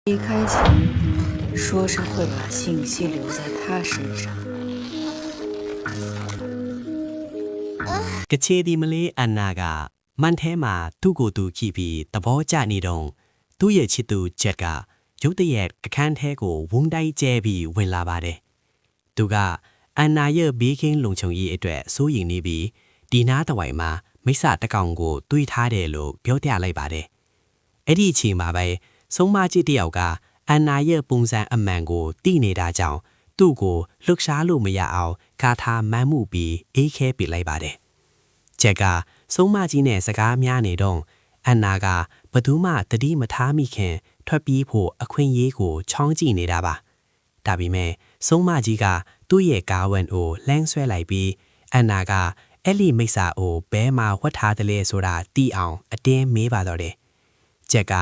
离开前说是会把信息留在他身上。ကချေဒီမလေးအန်နာကမန်ထဲမှာသူ့ကိုယ်သူခိပြီးသဘောကျနေတော့သူ့ရဲ့ချစ်သူဂျက်ကရုတ်တရက်အခန်းထဲကိုဝုန်းတိုင်းကျဲပြီးဝင်လာပါတယ်။သူကအန်နာရဲ့ဘေးကင်းလုံခြုံရေးအတွက်စိုးရိမ်နေပြီးဒီနားတဝိုင်မှာမိစ္ဆာတကောင်ကိုတွေးထားတယ်လို့ပြောပြလိုက်ပါတယ်။အဲ့ဒီအချိန်မှာပဲဆုံးမကြီးတယောက်ကအန်နာရဲ့ပုံစံအမှန်ကိုသိနေတာကြောင့်သူ့ကိုလှုပ်ရှားလို့မရအောင်ဂါထာမန်းမှုပြီးအေးခဲပစ်လိုက်ပါတယ်။ဂျက်ကဆုံးမကြီးနဲ့စကားများနေတော့အန်နာကဘသူမှတတိမထားမိခင်ထွက်ပြေးဖို့အခွင့်အရေးကိုချောင်းကြည့်နေတာပါ။ဒါပေမဲ့ဆုံးမကြီးကသူ့ရဲ့ကားဝန်ကိုလှမ်းဆွဲလိုက်ပြီးအန်နာကအဲ့ဒီမိစ္ဆာကိုဘဲမှာဝတ်ထားတယ်လေဆိုတာသိအောင်အတင်းမေးပါတော့တယ်။ဂျက်က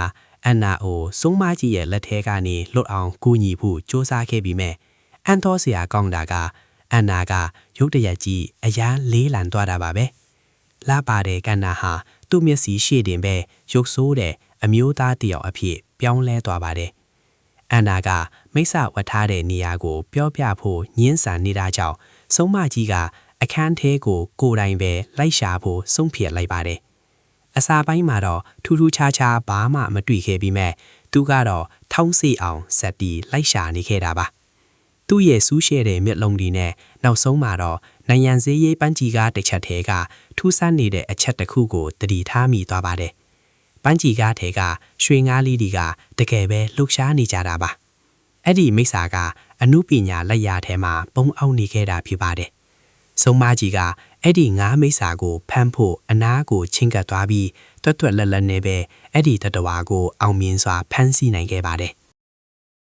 အန်နာကိုဆုံးမကြီးရဲ့လက်ထဲကနေလွတ်အောင်ကူညီဖို့စ조사ခဲ့ပြီးမဲ့အန်တော်စရာကောင်းတာကအန်နာကရုတ်တရက်ကြီးအရန်လေးလံသွားတာပါပဲ။လာပါတဲ့ကန္နာဟာသူ့မျက်စိရှေ့တင်ပဲရုပ်ဆိုးတဲ့အမျိုးသားတယောက်အဖြစ်ပြောင်းလဲသွားပါတယ်။အန်နာကမိစ္ဆာဝတ်ထားတဲ့နေရာကိုပြောပြဖို့ညှင်းဆန်နေတာကြောင့်ဆုံးမကြီးကအခန်းထဲကိုကိုယ်တိုင်ပဲလိုက်ရှာဖို့ဆုံးဖြတ်လိုက်ပါတယ်။အစာပိုင်းမှာတော့ထူးထူးခြားခြားဘာမှမတွေ့ခဲ့ပြီးမဲ့သူကတော့ထောင်းစီအောင်ဆက်ပြီးလိုက်ရှာနေခဲ့တာပါ။သူ့ရဲ့စူးရှဲတဲ့မျက်လုံးတွေနဲ့နောက်ဆုံးမှာတော့နိုင်ရန်စည်းရေးပန်းကြီးကားတစ်ချက်ထဲကထူးဆန်းနေတဲ့အချက်တစ်ခုကိုတတိထားမိသွားပါတယ်။ပန်းကြီးကားထဲကရွှေငါးလေးတွေကတကယ်ပဲလှုပ်ရှားနေကြတာပါ။အဲ့ဒီမိစ္ဆာကအနုပညာလက်ရာထဲမှာပုံအောင်နေခဲ့တာဖြစ်ပါတယ်။ဆုံးမကြီးကအဲ့ဒီငါးမိစ္ဆာကိုဖမ်းဖို့အနားကိုချင်းကပ်သွားပြီးတွတ်တွတ်လက်လက်နဲ့ပဲအဲ့ဒီတတဝါကိုအောင်မြင်စွာဖမ်းဆီးနိုင်ခဲ့ပါတယ်။